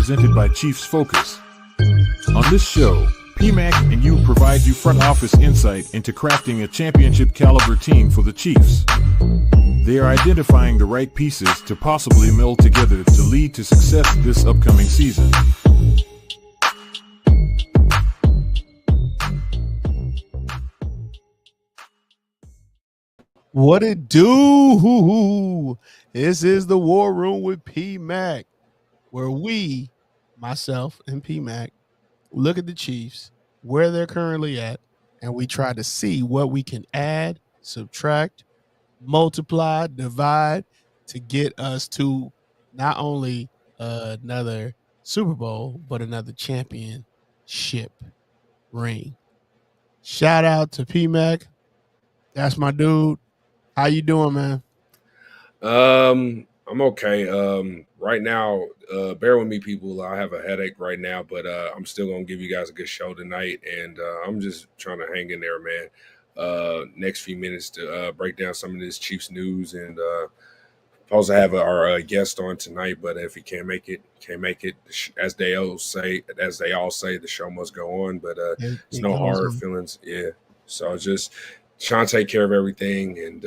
presented by Chiefs Focus. On this show, PMAC and you provide you front office insight into crafting a championship caliber team for the Chiefs. They are identifying the right pieces to possibly meld together to lead to success this upcoming season. What it do? This is the War Room with PMAC, where we, myself and PMAC, look at the Chiefs, where they're currently at, and we try to see what we can add, subtract, multiply, divide to get us to not only another Super Bowl, but another championship ring. Shout out to PMAC. That's my dude. How you doing, man? I'm okay. Right now, bear with me, people. I have a headache right now, but I'm still gonna give you guys a good show tonight, and I'm just trying to hang in there, man. Next few minutes to break down some of this Chiefs news, and supposed to have our guest on tonight, but if he can't make it, can't make it. As they all say, the show must go on. But it's no hard feelings, yeah. So just trying to take care of everything, and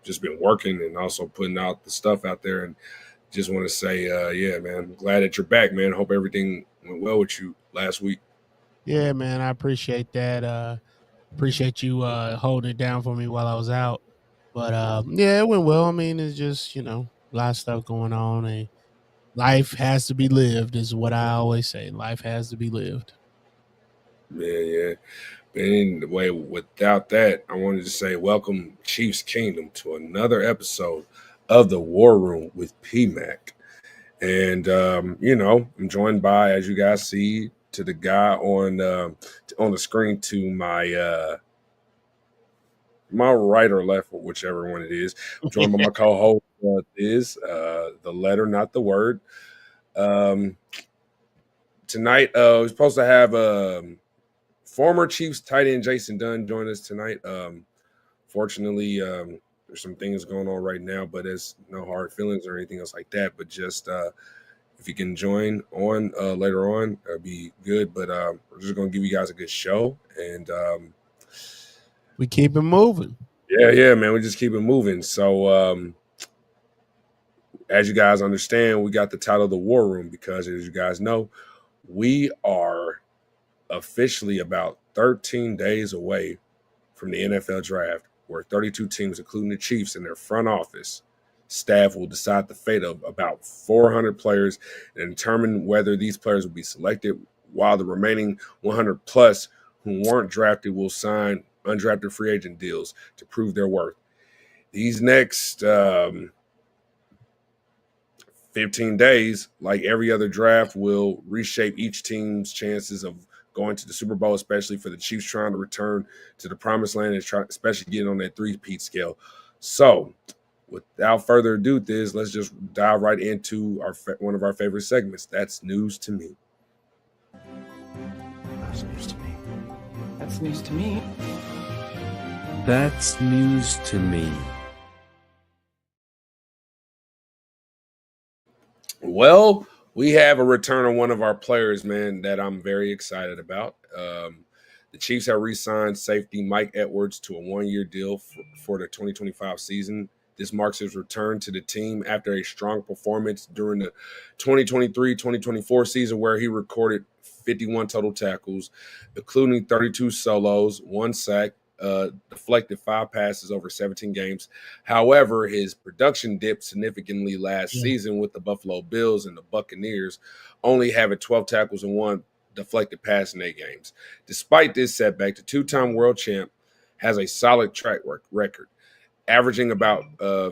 just been working and also putting out the stuff out there, and just want to say, yeah, man, I'm glad that you're back, man. Hope everything went well with you last week. Yeah, man, I appreciate that. Appreciate you holding it down for me while I was out. But yeah, it went well. I mean, it's just, a lot of stuff going on, and life has to be lived is what I always say. Life has to be lived. Yeah. But anyway, without that, I wanted to say welcome, Chiefs Kingdom, to another episode of the War Room with PMAC. And I'm joined by, as you guys see, to the guy on the screen to my my right or left, or whichever one it is. I'm joined by my co-host is the letter, not the word. Tonight, we're supposed to have former Chiefs tight end Jason Dunn join us tonight. Fortunately, there's some things going on right now, but there's no hard feelings or anything else like that. But just if you can join on later on, that'd be good. But we're just gonna give you guys a good show, and we keep it moving. Yeah, man. We just keep it moving. So as you guys understand, we got the title of the War Room because, as you guys know, we are officially about 13 days away from the NFL draft, where 32 teams, including the Chiefs and their front office staff, will decide the fate of about 400 players and determine whether these players will be selected, while the remaining 100 plus who weren't drafted will sign undrafted free agent deals to prove their worth. These next 15 days, like every other draft, will reshape each team's chances of going to the Super Bowl, especially for the Chiefs trying to return to the promised land and especially getting on that three-peat scale. So, without further ado, let's just dive right into one of our favorite segments. That's News to Me. That's news to me. That's news to me. That's news to me. Well, we have a return on one of our players, man, that I'm very excited about. The Chiefs have re-signed safety Mike Edwards to a one-year deal for the 2025 season. This marks his return to the team after a strong performance during the 2023-2024 season, where he recorded 51 total tackles, including 32 solos, 1 sack, deflected 5 passes over 17 games. However, his production dipped significantly last season with the Buffalo Bills and the Buccaneers, only having 12 tackles and 1 deflected pass in 8 games. Despite this setback, the two-time world champ has a solid track record, averaging about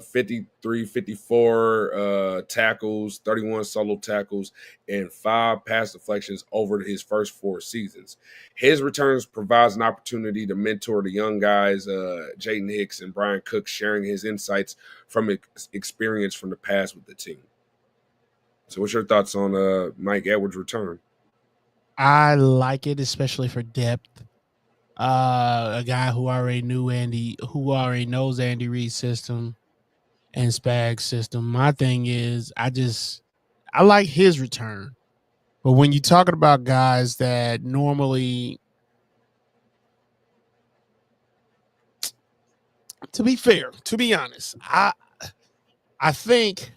53, 54 tackles, 31 solo tackles, and 5 pass deflections over his first 4 seasons. His returns provides an opportunity to mentor the young guys, Jaden Hicks and Brian Cook, sharing his insights from experience from the past with the team. So what's your thoughts on Mike Edwards' return? I like it, especially for depth. A guy who already knows Andy Reid's system and Spag's system. My thing is, I like his return But when you're talking about guys that normally, to be fair, to be honest, I think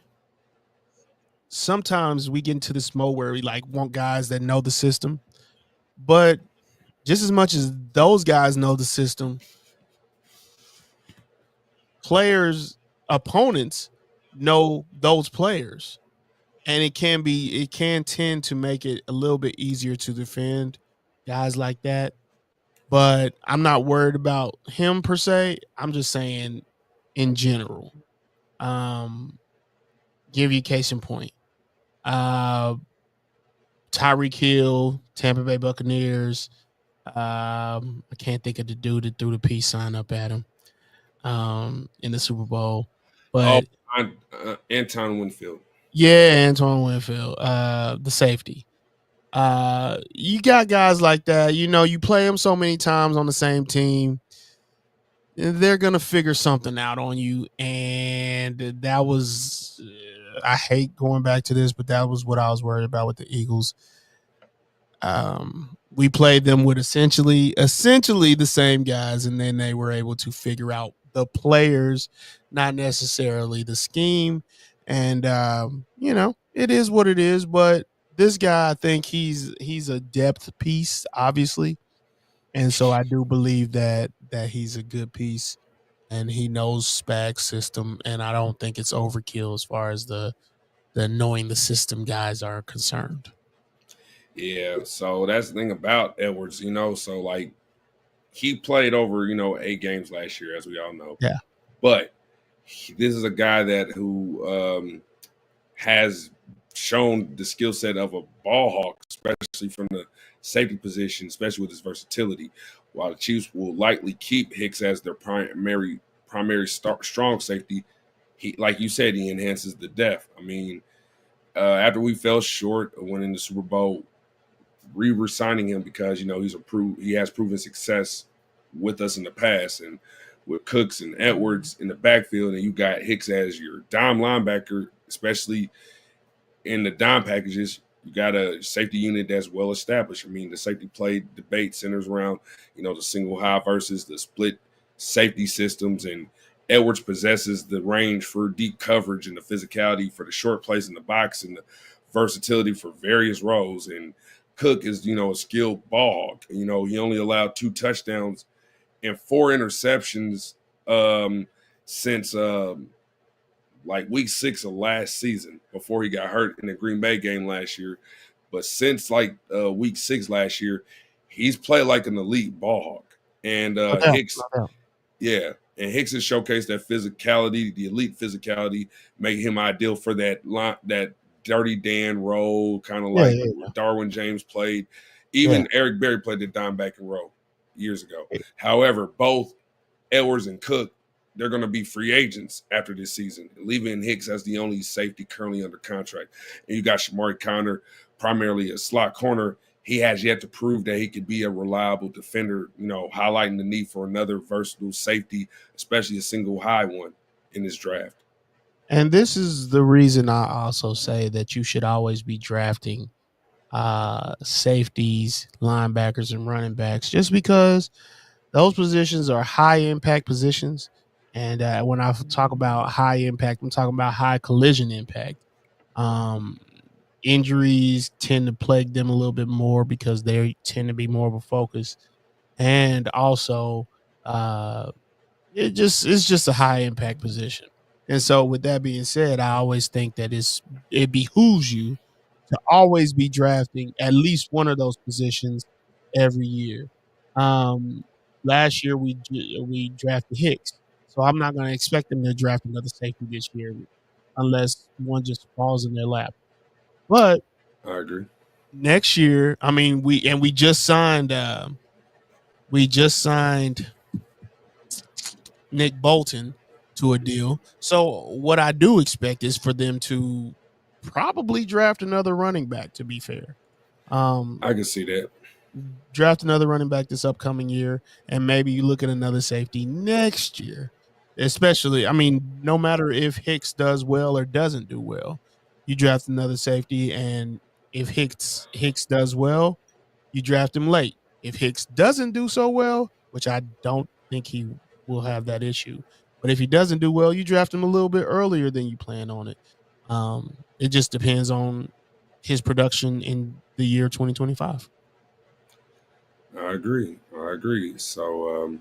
sometimes we get into this mode where we like want guys that know the system, but just as much as those guys know the system, players, opponents know those players. And it can tend to make it a little bit easier to defend guys like that. But I'm not worried about him per se. I'm just saying in general. Um, give you case in point. Uh Tyreek Hill, Tampa Bay Buccaneers. I can't think of the dude that threw the peace sign up at him in the Super Bowl. Oh, But Anton Winfield. yeah, Antoine Winfield, the safety. You got guys like that. You know, you play them so many times on the same team, they're gonna figure something out on you. And that was, I hate going back to this, but that was what I was worried about with the Eagles. We played them with essentially the same guys, and then they were able to figure out the players, not necessarily the scheme. And you know, it is what it is. But this guy, I think he's a depth piece, obviously, and so I do believe that he's a good piece, and he knows Spag's system, and I don't think it's overkill as far as the knowing the system guys are concerned. Yeah, so that's the thing about Edwards, So like he played over, 8 games last year, as we all know. Yeah. But this is a guy who has shown the skill set of a ball hawk, especially from the safety position, especially with his versatility. While the Chiefs will likely keep Hicks as their primary strong safety, he, like you said, he enhances the depth. I mean, after we fell short of winning the Super Bowl, re-signing him because he has proven success with us in the past, and with Cooks and Edwards in the backfield, and you got Hicks as your dime linebacker, especially in the dime packages. You got a safety unit that's well established. I mean, the safety play debate centers around the single high versus the split safety systems, and Edwards possesses the range for deep coverage and the physicality for the short plays in the box and the versatility for various roles. And Cook is, a skilled ball hawk. He only allowed 2 touchdowns and 4 interceptions since like week 6 of last season before he got hurt in the Green Bay game last year. But since like week 6 last year, he's played like an elite ball hawk. And Hicks, yeah, and Hicks has showcased that physicality, the elite physicality, making him ideal for that Dirty Dan role, kind of like Darwin James played. Even Eric Berry played the dime back and row years ago. However, both Edwards and Cook, they're going to be free agents after this season, leaving Hicks as the only safety currently under contract. And you got Shamari Conner, primarily a slot corner. He has yet to prove that he could be a reliable defender, highlighting the need for another versatile safety, especially a single high one in this draft. And this is the reason I also say that you should always be drafting safeties, linebackers, and running backs, just because those positions are high impact positions. And when I talk about high impact, I'm talking about high collision impact. Injuries tend to plague them a little bit more because they tend to be more of a focus. And also, it's just a high impact position. And so, with that being said, I always think that it behooves you to always be drafting at least one of those positions every year. Last year we drafted Hicks, so I'm not going to expect them to draft another safety this year unless one just falls in their lap. But I agree. Next year, I mean, we just signed Nick Bolton to a deal. So what I do expect is for them to probably draft another running back, to be fair. I can see that. Draft another running back this upcoming year, and maybe you look at another safety next year. Especially, I mean, no matter if Hicks does well or doesn't do well, you draft another safety, and If Hicks does well, you draft him late. If Hicks doesn't do so well, which I don't think he will have that issue, but if he doesn't do well, you draft him a little bit earlier than you plan on it. It just depends on his production in the year 2025. I agree. So,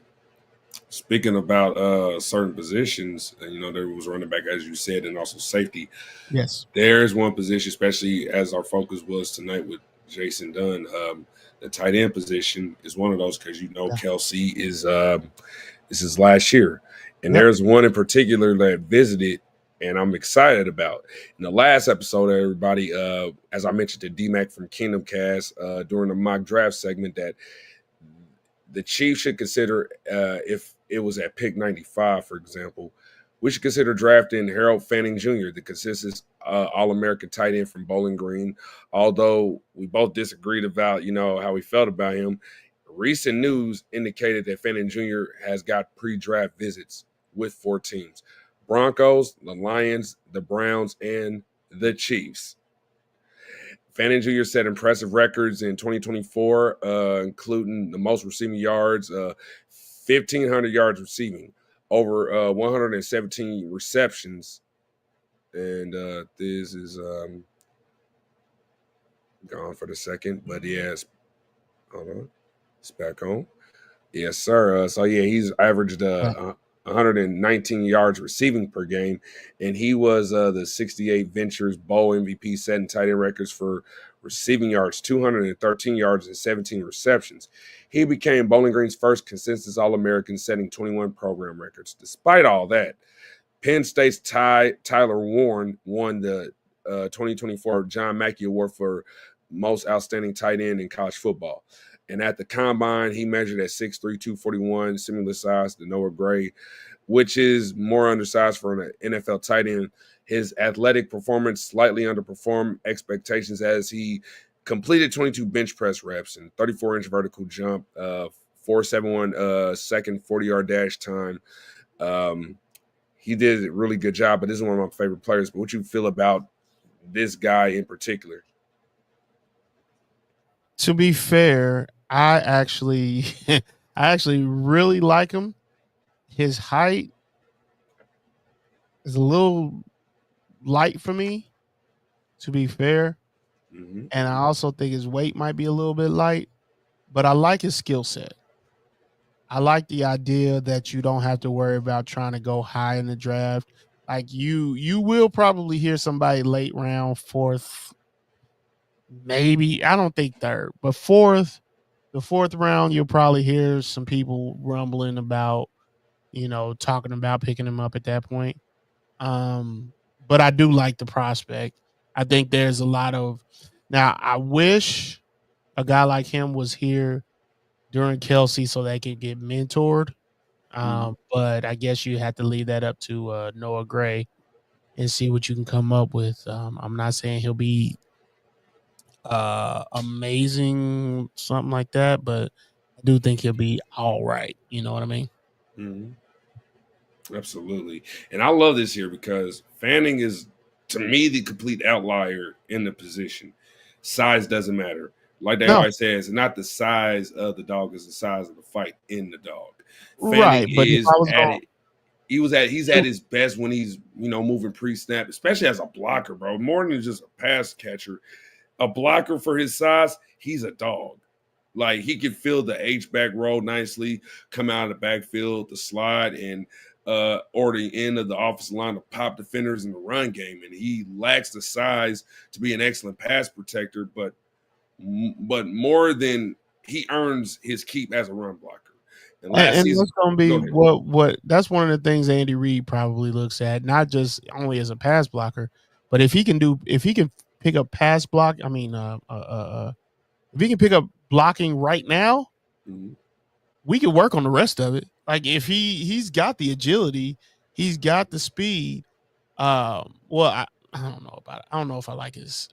speaking about certain positions, there was running back, as you said, and also safety. Yes. There's one position, especially as our focus was tonight with Jason Dunn. The tight end position is one of those because Kelce is this is last year, and there's one in particular that visited, and I'm excited about. In the last episode, everybody, as I mentioned to DMAC from Kingdom Cast during the mock draft segment, that the Chiefs should consider, if it was at pick 95, for example, we should consider drafting Harold Fannin Jr., the consistent All-American tight end from Bowling Green. Although we both disagreed about, how we felt about him, recent news indicated that Fannin Jr. has got pre-draft visits with 4 teams: Broncos, the Lions, the Browns, and the Chiefs. Fannin Jr. set impressive records in 2024, including the most receiving yards, 1,500 yards receiving, over 117 receptions. And this is gone for the second, but yes, hold on, it's back on. Yes, sir. So yeah, he's averaged 119 yards receiving per game, and he was the 68 Ventures Bowl MVP, setting tight end records for receiving yards, 213 yards and 17 receptions. He became Bowling Green's first consensus All-American, setting 21 program records. Despite all that, Penn State's Tyler Warren won the 2024 John Mackey Award for most outstanding tight end in college football. And at the combine, he measured at 6'3", 241, similar size to Noah Gray, which is more undersized for an NFL tight end. His athletic performance slightly underperformed expectations as he completed 22 bench press reps and 34-inch vertical jump, 4.71 second 40-yard dash time. He did a really good job, but this is one of my favorite players. But what you feel about this guy in particular? To be fair, I actually really like him. His height is a little light for me, to be fair. Mm-hmm. And I also think his weight might be a little bit light, but I like his skill set. I like the idea that you don't have to worry about trying to go high in the draft. Like you will probably hear somebody late round, 4th, maybe, I don't think 3rd, but 4th. The 4th round, you'll probably hear some people rumbling about, talking about picking him up at that point. But I do like the prospect. I think there's a lot of, now I wish a guy like him was here during Kelce so they could get mentored. But I guess you have to leave that up to Noah Gray and see what you can come up with. I'm not saying he'll be amazing, something like that, but I do think he'll be all right. You know what I mean? Mm-hmm. Absolutely. And I love this here because Fanning is, to me, the complete outlier in the position. Size doesn't matter. Like they always say, it's not the size of the dog, it's the size of the fight in the dog. Fanning Right, but is at it. He's at his best when he's, moving pre-snap, especially as a blocker, bro. More than just a pass catcher. A blocker for his size, he's a dog. Like, he can fill the H-back roll nicely, come out of the backfield, the slide, and or the end of the offensive line to pop defenders in the run game. And he lacks the size to be an excellent pass protector, but more than he earns his keep as a run blocker. And that's going to be what that's one of the things Andy Reid probably looks at, not just only as a pass blocker, but if he can pick up pass block. I mean, if he can pick up blocking right now, we can work on the rest of it. Like, if he's got the agility, he's got the speed. I don't know about it. I don't know if I like his.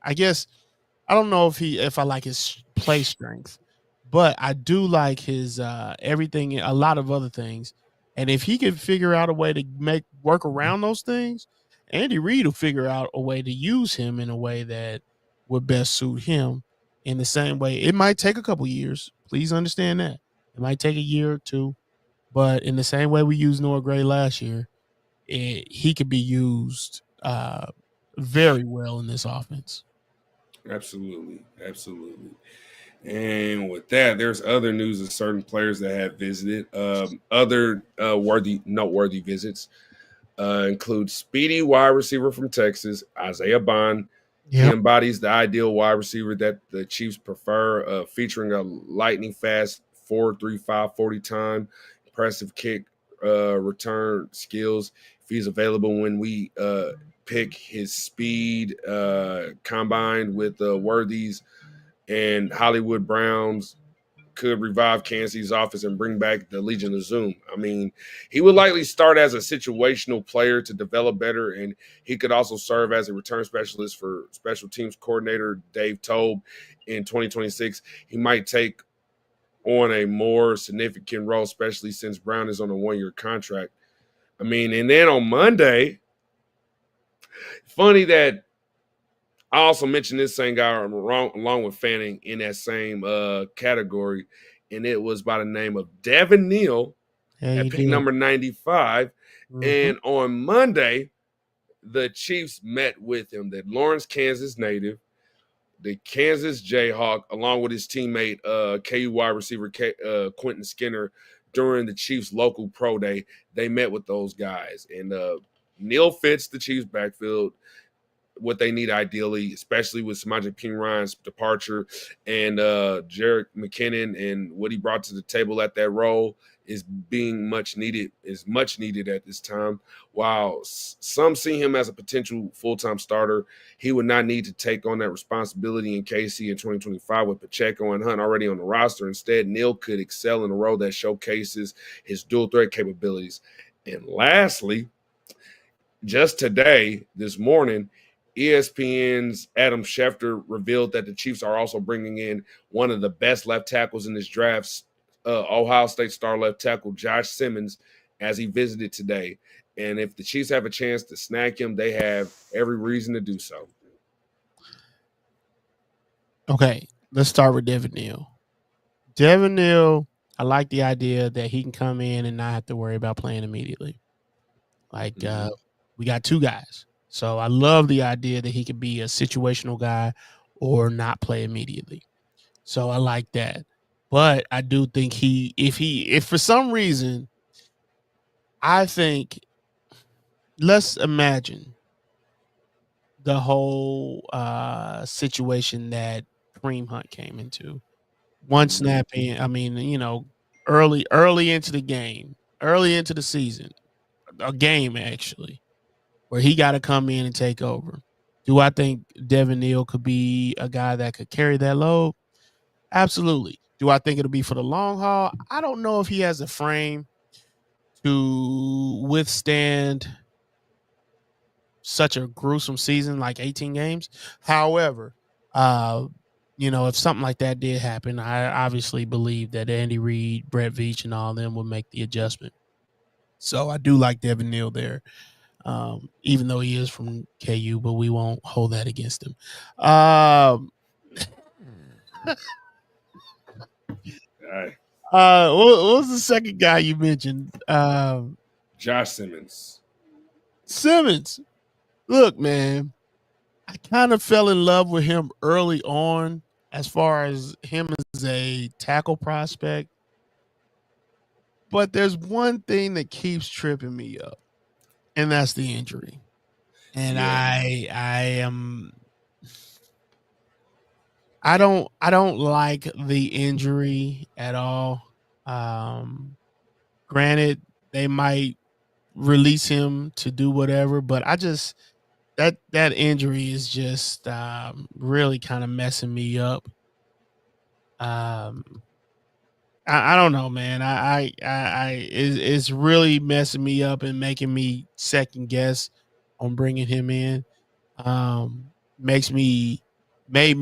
I guess I don't know if I like his play strength, but I do like his everything, a lot of other things. And if he can figure out a way to work around those things, Andy Reid will figure out a way to use him in a way that would best suit him. In the same way, it might take a couple years. Please understand that it might take a year or two, but in the same way we used Noah Gray last year, he could be used very well in this offense. Absolutely. And with that, there's other news of certain players that have visited. Other noteworthy visits include speedy wide receiver from Texas, Isaiah Bond. He embodies the ideal wide receiver that the Chiefs prefer, featuring a lightning fast 4.35 40 time, impressive kick return skills. If he's available when we pick, his speed combined with Worthy's and Hollywood Browns could revive Kansas offense and bring back the Legion of Zoom. I mean, he would likely start as a situational player to develop better, and he could also serve as a return specialist for special teams coordinator Dave Tobe in 2026. He might take on a more significant role, especially since Brown is on a one-year contract. I mean, and then on Monday, funny that I also mentioned this same guy along with Fannin in that same category, and it was by the name of Devin Neal at pick number 95. Mm-hmm. And on Monday, the Chiefs met with him, the Lawrence, Kansas native, the Kansas Jayhawk, along with his teammate, KU wide receiver Quentin Skinner, during the Chiefs local pro day. They met with those guys, and Neal fits the Chiefs backfield, what they need ideally, especially with Samaje Perine departure, and Jerick McKinnon and what he brought to the table at that role is much needed at this time. While some see him as a potential full-time starter, he would not need to take on that responsibility in KC in 2025 with Pacheco and Hunt already on the roster. Instead, Neal could excel in a role that showcases his dual threat capabilities. And lastly, just today, this morning, ESPN's Adam Schefter revealed that the Chiefs are also bringing in one of the best left tackles in this draft, Ohio State star left tackle Josh Simmons, as he visited today. And if the Chiefs have a chance to snag him, they have every reason to do so. Okay, let's start with Devin Neal. Devin Neal, I like the idea that he can come in and not have to worry about playing immediately. Like, we got two guys. So I love the idea that he could be a situational guy or not play immediately. So I like that. But I do think if for some reason, I think, let's imagine the whole situation that Kareem Hunt came into. One snap in, I mean, early into the game, early into the season, a game actually, where he got to come in and take over. Do I think Devin Neal could be a guy that could carry that load? Absolutely. Do I think it'll be for the long haul? I don't know if he has a frame to withstand such a gruesome season like 18 games. However, if something like that did happen, I obviously believe that Andy Reid, Brett Veach, and all of them would make the adjustment. So I do like Devin Neal there. Even though he is from KU, but we won't hold that against him. What was the second guy you mentioned? Josh Simmons. Look, man, I kind of fell in love with him early on as far as him as a tackle prospect. But there's one thing that keeps tripping me up, and that's the injury. And I don't like the injury at all. Granted, they might release him to do whatever, but I just that injury is just really kind of messing me up. I don't know, man. It's really messing me up and making me second guess on bringing him in. Made me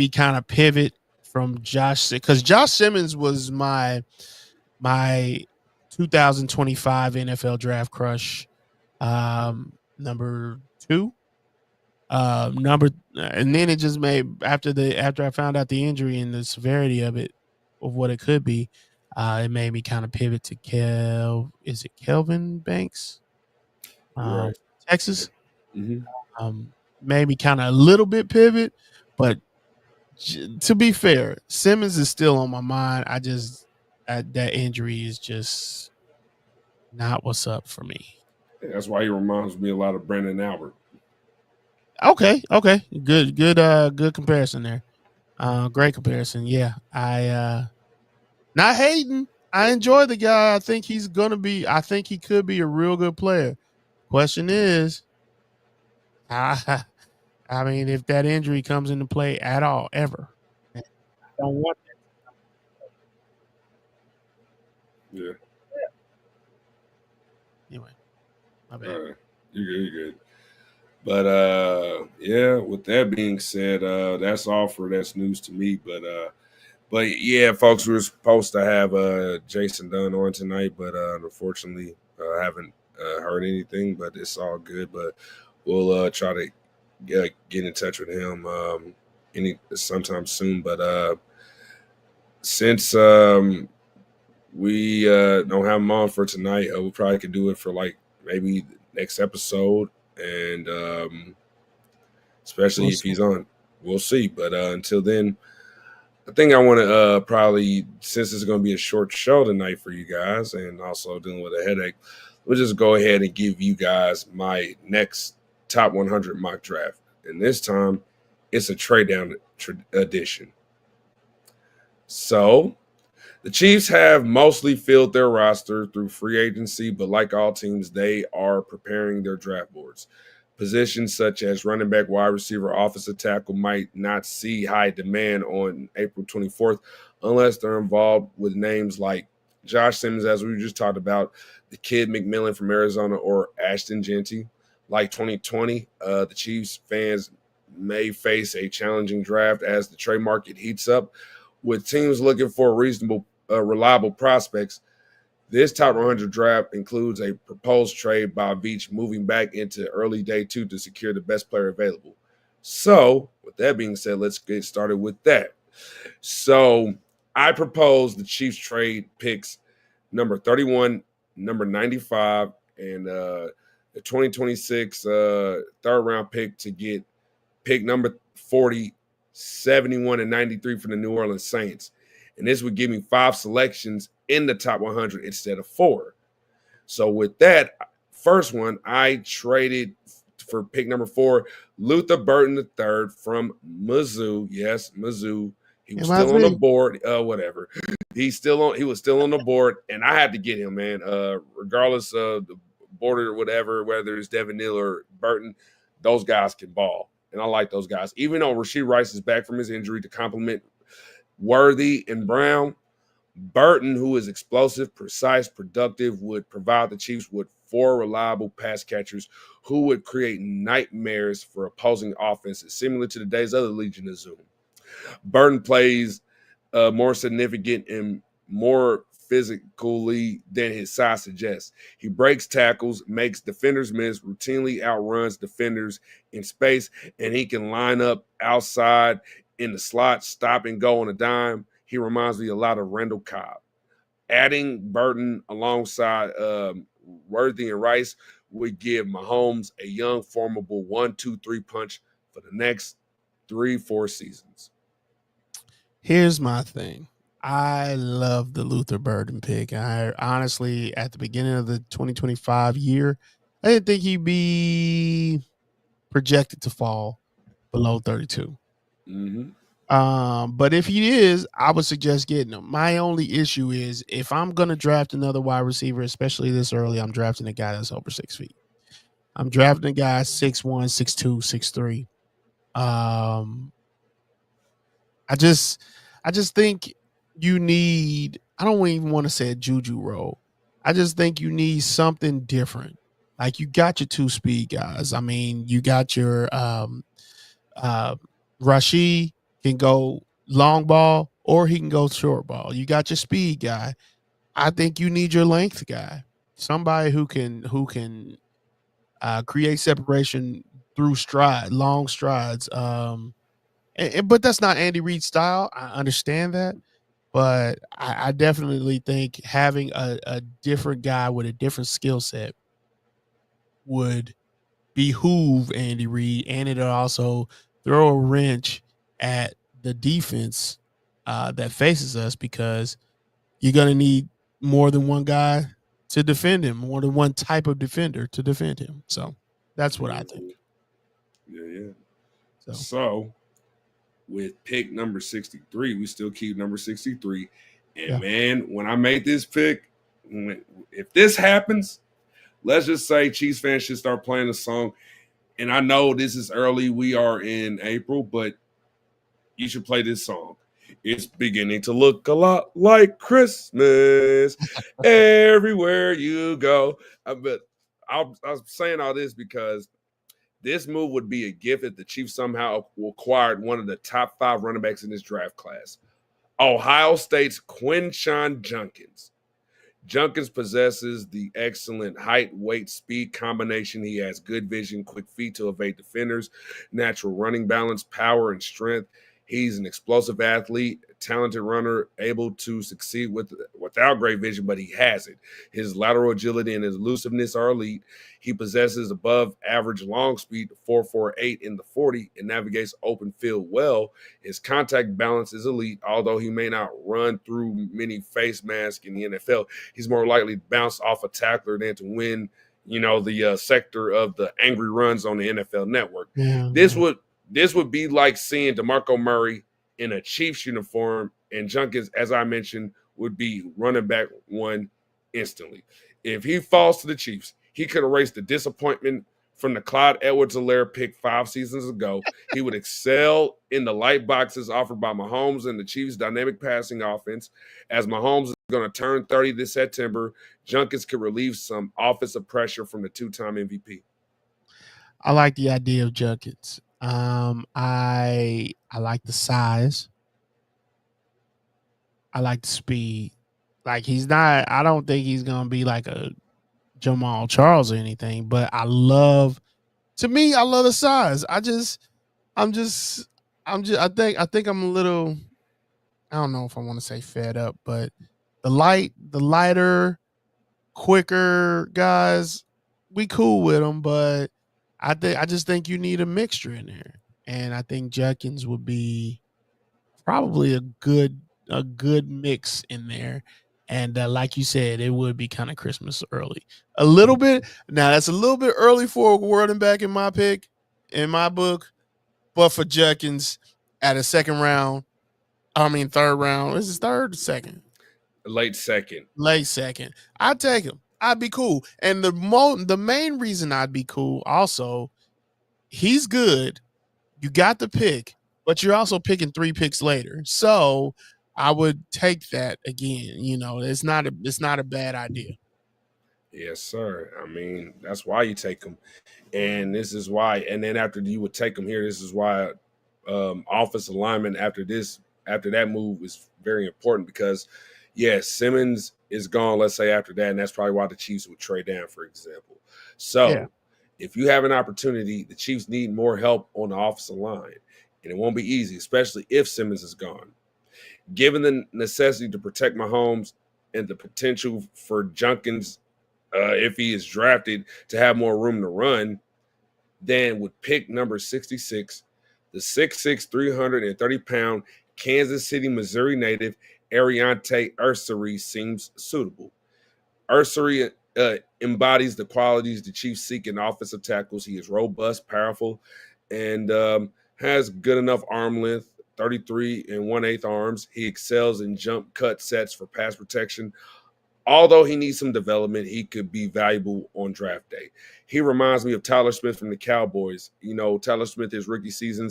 kind of pivot from Josh, because Josh Simmons was my 2025 NFL draft crush, number 2. And then it just made after I found out the injury and the severity of what it could be, it made me kind of pivot to is it Kelvin Banks, Right. Texas? Mm-hmm. Made me kind of a little bit pivot, but to be fair, Simmons is still on my mind. That injury is just not what's up for me. That's why he reminds me a lot of Brandon Albert. Okay, good comparison there. Great comparison. Yeah, I not hating. I enjoy the guy. I think he could be a real good player. Question is, I, I mean, if that injury comes into play at all, ever, I don't want Yeah. that. Anyway, my bad. You're good. You're good. But yeah, with that being said, that's all for that's news to me. But yeah, folks, we were supposed to have Jason Dunn on tonight, but unfortunately, I haven't heard anything. But it's all good. But we'll try to get in touch with him sometime soon. But since we don't have him on for tonight, we probably could do it for like maybe next episode, and especially if he's on, we'll see. But until then, I think I want to probably, since it's going to be a short show tonight for you guys and also dealing with a headache, we'll just go ahead and give you guys my next top 100 mock draft. And this time, it's a trade down edition. So, the Chiefs have mostly filled their roster through free agency, but like all teams, they are preparing their draft boards. Positions such as running back, wide receiver, offensive tackle might not see high demand on April 24th unless they're involved with names like Josh Simmons, as we just talked about, the kid McMillan from Arizona, or Ashton Genty. Like 2020, the Chiefs fans may face a challenging draft as the trade market heats up, with teams looking for reasonable, reliable prospects. This top 100 draft includes a proposed trade by Veach moving back into early day 2 to secure the best player available. So, with that being said, let's get started with that. So, I propose the Chiefs trade picks number 31, number 95, and the 2026 third round pick to get pick number 40, 71, and 93 for the New Orleans Saints. And this would give me 5 selections in the top 100 instead of 4. So with that first one, I traded for pick number 4, Luther Burton III from Mizzou. Yes, Mizzou. He was still on the board. Whatever. He was still on the board, and I had to get him, man. Regardless of the border or whatever, whether it's Devin Neal or Burton, those guys can ball. And I like those guys. Even though Rashee Rice is back from his injury to complement Worthy and Brown, Burton, who is explosive, precise, productive, would provide the Chiefs with 4 reliable pass catchers who would create nightmares for opposing offenses, similar to the days of the Legion of Zoom. Burton plays more significant and more physically than his size suggests. He breaks tackles, makes defenders miss, routinely outruns defenders in space, and he can line up outside in the slot, stop and go on a dime. He reminds me a lot of Randall Cobb. Adding Burton alongside Worthy and Rice would give Mahomes a young, formable 1-2-3 punch for the next 3-4 seasons. Here's my thing. I love the Luther Burden pick. I honestly, at the beginning of the 2025 year, I didn't think he'd be projected to fall below 32. But if he is, I would suggest getting him. My only issue is if I'm going to draft another wide receiver, especially this early, I'm drafting a guy that's over 6 feet. I'm drafting a guy 6'1", 6'2", 6'3". I just think you need, I don't even want to say a juju role. I just think you need something different. Like, you got your 2 speed guys. I mean, you got your Rashee can go long ball or he can go short ball. You got your speed guy. I think you need your length guy. Somebody who can create separation through long strides. But that's not Andy Reid's style. I understand that, but I definitely think having a different guy with a different skill set would behoove Andy Reid, and it'll also throw a wrench at the defense that faces us, because you're going to need more than one guy to defend him, more than one type of defender to defend him. So that's what I think. Yeah. So So with pick number 63, we still keep number 63. And man, when I make this pick, if this happens, let's just say Chiefs fans should start playing the song. And I know this is early. We are in April, but you should play this song. It's beginning to look a lot like Christmas everywhere you go. But I was saying all this because this move would be a gift if the Chiefs somehow acquired one of the top 5 running backs in this draft class. Ohio State's Quinshon Judkins. Judkins possesses the excellent height, weight, speed combination. He has good vision, quick feet to evade defenders, natural running balance, power, and strength. He's an explosive athlete, talented runner, able to succeed without great vision, but he has it. His lateral agility and his elusiveness are elite. He possesses above average long speed, 4.48 in the 40, and navigates open field well. His contact balance is elite, although he may not run through many face masks in the NFL. He's more likely to bounce off a tackler than to win, the sector of the angry runs on the NFL Network. Yeah. This would be like seeing DeMarco Murray in a Chiefs uniform, and Judkins, as I mentioned, would be running back 1 instantly. If he falls to the Chiefs, he could erase the disappointment from the Clyde Edwards-Helaire pick 5 seasons ago. He would excel in the light boxes offered by Mahomes and the Chiefs' dynamic passing offense. As Mahomes is going to turn 30 this September, Judkins could relieve some offensive pressure from the 2-time MVP. I like the idea of Judkins. I like the size. I like the speed. Like, I don't think he's gonna be like a Jamal Charles or anything, but I love the size. I think I'm a little, I don't know if I want to say fed up, but the lighter, quicker guys, we cool with them, but I just think you need a mixture in there. And I think Judkins would be probably a good mix in there. And like you said, it would be kind of Christmas early. A little bit. Now, that's a little bit early for a running back in my pick, in my book. But for Judkins at a third round. Is it third or second? Late second. I'd take him. I'd be cool. And the main reason I'd be cool also, he's good. You got the pick, but you're also picking 3 picks later. So I would take that again. It's not a bad idea. Yes, sir. I mean, that's why you take them. And this is why. And then after you would take them here, this is why offensive alignment after that move is very important, because, yes, Simmons is gone, let's say, after that, and that's probably why the Chiefs would trade down, for example. So if you have an opportunity, the Chiefs need more help on the offensive line, and it won't be easy, especially if Simmons is gone. Given the necessity to protect Mahomes and the potential for Judkins, if he is drafted, to have more room to run, then with pick number 66, the 6'6", 330-pound Kansas City, Missouri native Ariante Ursary seems suitable. Ursary embodies the qualities the Chiefs seek in offensive tackles. He is robust, powerful, and has good enough arm length, 33 1/8 arms. He excels in jump cut sets for pass protection. Although he needs some development, he could be valuable on draft day. He reminds me of Tyler Smith from the Cowboys. Tyler Smith, his rookie season,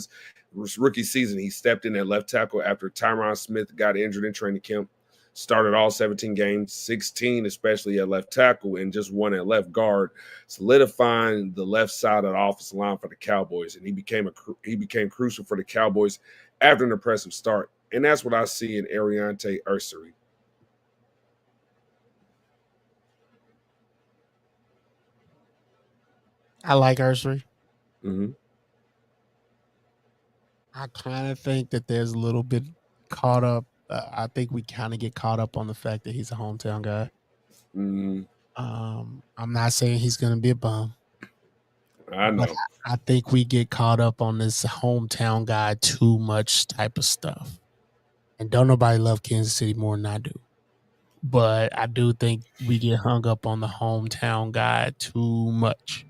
he stepped in at left tackle after Tyron Smith got injured in training camp. Started all 17 games, 16 especially at left tackle, and just 1 at left guard, solidifying the left side of the offensive line for the Cowboys. And he became crucial for the Cowboys after an impressive start. And that's what I see in Ariante Ursary. I like Ursary. Mm-hmm. I kind of think that there's a little bit caught up. I think we kind of get caught up on the fact that he's a hometown guy. Mm, I'm not saying he's going to be a bum, I but know. I think we get caught up on this hometown guy too much type of stuff. And don't nobody love Kansas City more than I do. But I do think we get hung up on the hometown guy too much.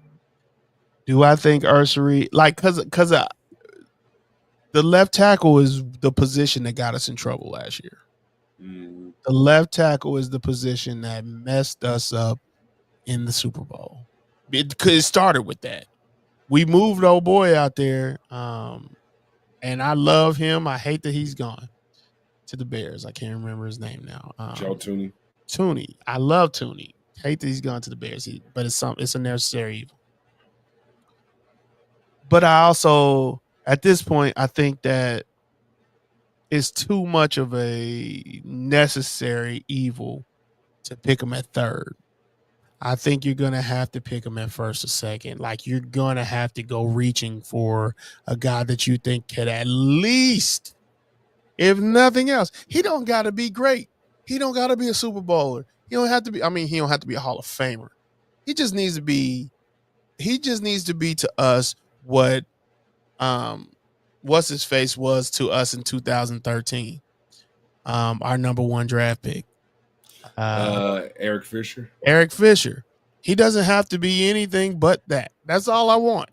Do I think Ursery, like, because the left tackle is the position that got us in trouble last year. Mm, The left tackle is the position that messed us up in the Super Bowl. It started with that. We moved old boy out there, and I love him. I hate that he's gone to the Bears. I can't remember his name now. Joe Tooney. Tooney. I love Tooney. Hate that he's gone to the Bears, but it's a necessary evil. But I also, at this point, I think that it's too much of a necessary evil to pick him at third. I think you're going to have to pick him at first or second. Like, you're going to have to go reaching for a guy that you think could at least, if nothing else, he don't got to be great. He don't got to be a Super Bowler. He don't have to be, he don't have to be a Hall of Famer. He just needs to be to us what what's his face was to us in 2013. Our number one draft pick. Eric Fisher. Eric Fisher. He doesn't have to be anything but that. That's all I want.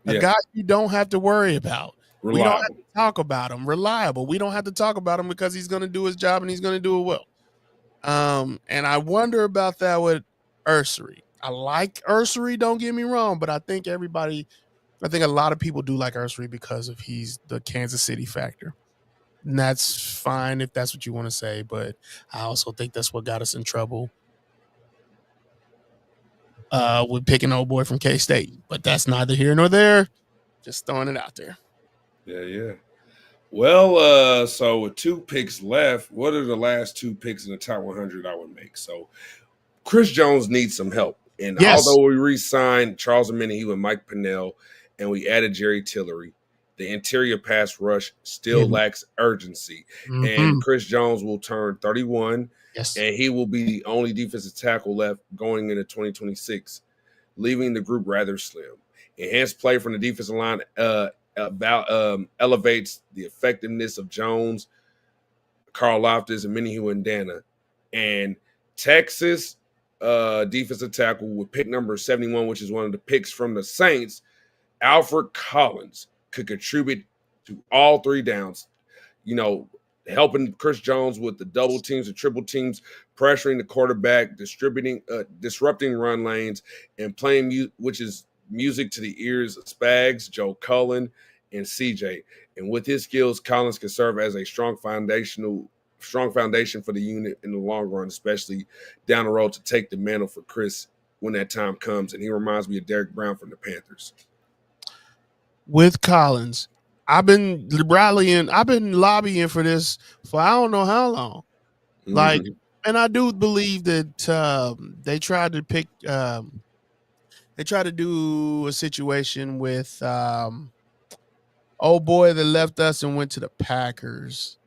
A guy you don't have to worry about. Reliable. We don't have to talk about him. Reliable. We don't have to talk about him because he's going to do his job and he's going to do it well. And I wonder about that with Ursery. I like Ursery, don't get me wrong, but I think a lot of people do like Ursery because of he's the Kansas City factor. And that's fine if that's what you want to say, but I also think that's what got us in trouble with picking old boy from K-State. But that's neither here nor there. Just throwing it out there. Yeah. Well, so with 2 picks left, what are the last 2 picks in the top 100 I would make? So Chris Jones needs some help. And although we re-signed Charles Omenihu with Mike Pennell and we added Jerry Tillery, the interior pass rush still lacks urgency. Mm-hmm. And Chris Jones will turn 31, yes, and he will be the only defensive tackle left going into 2026, leaving the group rather slim. Enhanced play from the defensive line elevates the effectiveness of Jones, Carl Loftus, and Omenihu and Dana. And Texas defensive tackle with pick number 71, which is one of the picks from the Saints, Alfred Collins, could contribute to all 3 downs, helping Chris Jones with the double teams and triple teams, pressuring the quarterback, disrupting run lanes, and playing which is music to the ears of Spags, Joe Cullen, and CJ. And with his skills, Collins can serve as a strong foundation for the unit in the long run, especially down the road to take the mantle for Chris when that time comes. And he reminds me of Derek Brown from the Panthers. With Collins, I've been lobbying for this for I don't know how long. Like, and I do believe that they tried to do a situation with old boy that left us and went to the Packers.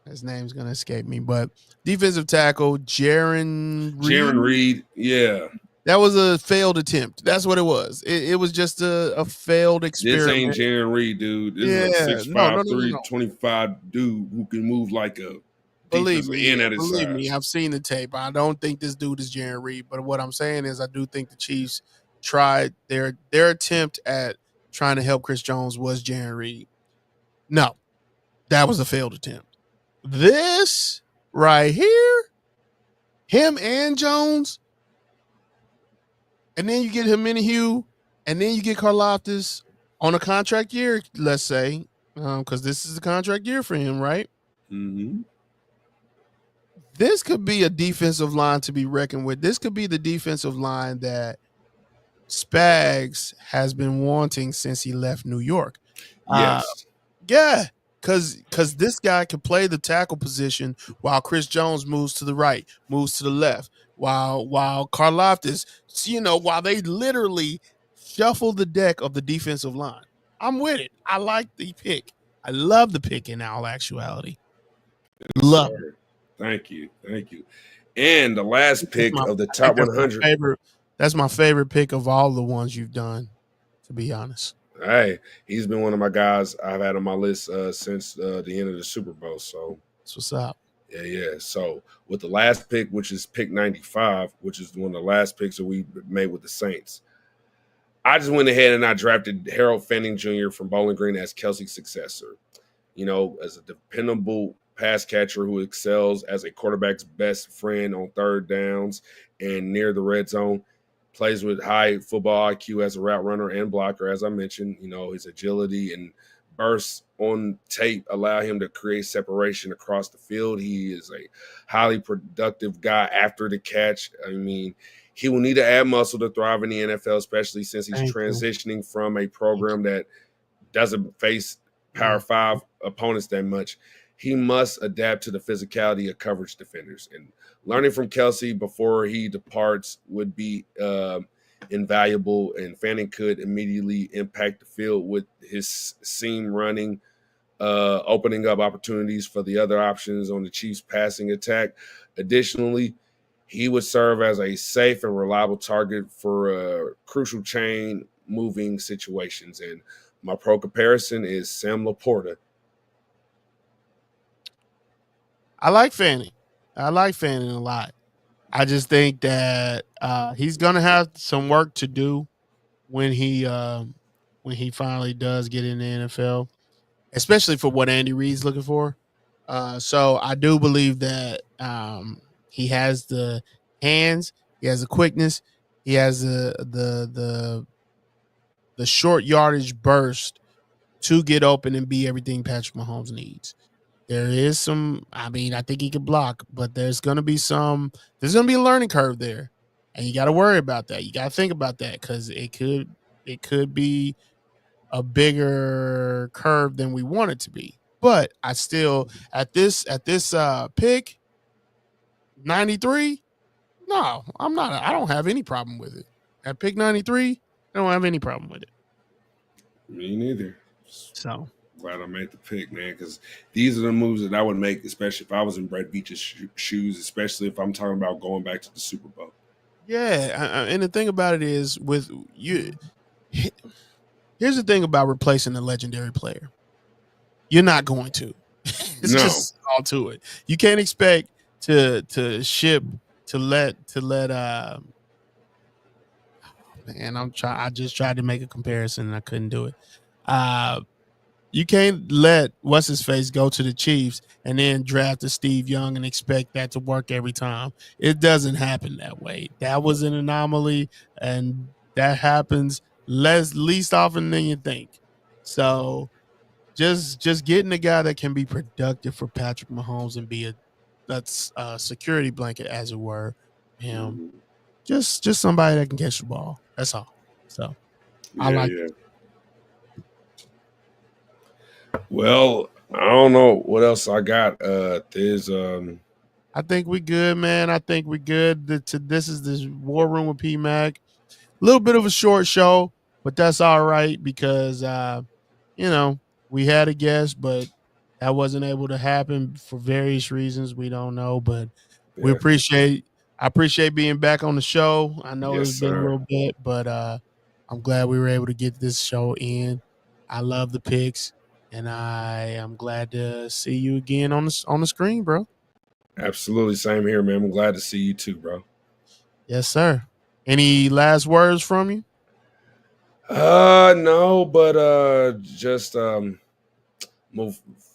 His name's gonna escape me, but defensive tackle Jaron Reed, yeah. That was a failed attempt. That's what it was. It was just a failed experiment. This ain't Jaron Reed, dude. This is a 6'5", 325 dude who can move like a defensive end at his side. Believe me, I've seen the tape. I don't think this dude is Jaron Reed, but what I'm saying is I do think the Chiefs tried their attempt at trying to help Chris Jones was Jaron Reed. No, that was a failed attempt. This right here, him and Jones, and then you get Omenihu, and then you get Karlaftis on a contract year, let's say, because this is a contract year for him, right? Mm-hmm. This could be a defensive line to be reckoned with. This could be the defensive line that Spags has been wanting since he left New York. Yes. Yeah, because this guy can play the tackle position while Chris Jones moves to the right, moves to the left, while Karlaftis, while they literally shuffle the deck of the defensive line. I'm with it. I like the pick. I love the pick in all actuality. Love it. Sir. Thank you. And the last pick of the I think top that's my 100. favorite. That's my favorite pick of all the ones you've done, to be honest. Hey, he's been one of my guys I've had on my list since the end of the Super Bowl. So That's what's up. yeah. So with the last pick, which is pick 95, which is one of the last picks that we made with the Saints, I just went ahead and I drafted Harold Fannin Jr. from Bowling Green as Kelce's successor. You know, as a dependable pass catcher who excels as a quarterback's best friend on third downs and near the red zone, plays with high football IQ as a route runner and blocker, as I mentioned. You know, his agility and bursts on tape allow him to create separation across the field. He is a highly productive guy after the catch. I mean, he will need to add muscle to thrive in the NFL, especially since he's transitioning from a program that doesn't face Power 5 opponents that much. He must adapt to the physicality of coverage defenders. And learning from Kelce before he departs would be invaluable, and Fannin could immediately impact the field with his seam running, opening up opportunities for the other options on the Chiefs' passing attack. Additionally, he would serve as a safe and reliable target for crucial chain moving situations. And my pro comparison is Sam Laporta. I like Fannin. I like Fannin a lot. I just think that he's gonna have some work to do when he finally does get in the NFL, especially for what Andy Reid's looking for. So I do believe that he has the hands, he has the quickness, he has the short yardage burst to get open and be everything Patrick Mahomes needs. There is some, I mean, I think he can block, but there's going to be a learning curve there. And you got to worry about that. You got to think about that because it could be a bigger curve than we want it to be. But I still, at this pick 93, no, I'm not, I don't have any problem with it. At pick 93, I don't have any problem with it. Me neither. So glad I made the pick, man, because these are the moves that I would make, especially if I was in Brett Veach's shoes, especially if I'm talking about going back to the Super Bowl. Yeah, and the thing about it is, with you, here's the thing about replacing a legendary player. You're not going to. It's just all to it. You can't expect to let man, I just tried to make a comparison and I couldn't do it. You can't let what's his face go to the Chiefs and then draft a Steve Young and expect that to work every time. It doesn't happen that way. That was an anomaly, and that happens least often than you think. So just getting a guy that can be productive for Patrick Mahomes and be that's a security blanket, as it were, him. Just somebody that can catch the ball. That's all. So I like it. Well, I don't know what else I got. I think we good, man. I think we good. This is the War Room with P Mac. A little bit of a short show, but that's all right because we had a guest, but that wasn't able to happen for various reasons. We don't know, but I appreciate being back on the show. I know it's been a little bit, but I'm glad we were able to get this show in. I love the picks, and I am glad to see you again on the screen, bro. Absolutely, same here, man. I'm glad to see you too, bro. Yes, sir. Any last words from you? No, but just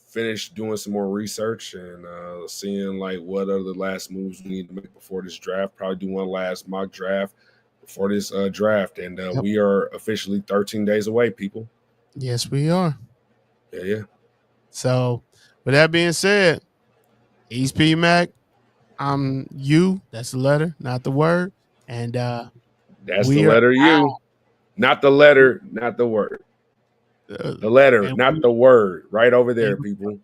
finish doing some more research and seeing like what are the last moves we need to make before this draft. Probably do one last mock draft before this draft, and we are officially 13 days away, people. Yes, we are. Yeah. So, with that being said, he's P Mac. I'm you. That's the letter, not the word. And that's the letter U, not the letter, not the word. The letter, not the word. Right over there, people.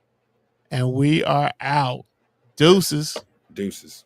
And we are out. Deuces. Deuces.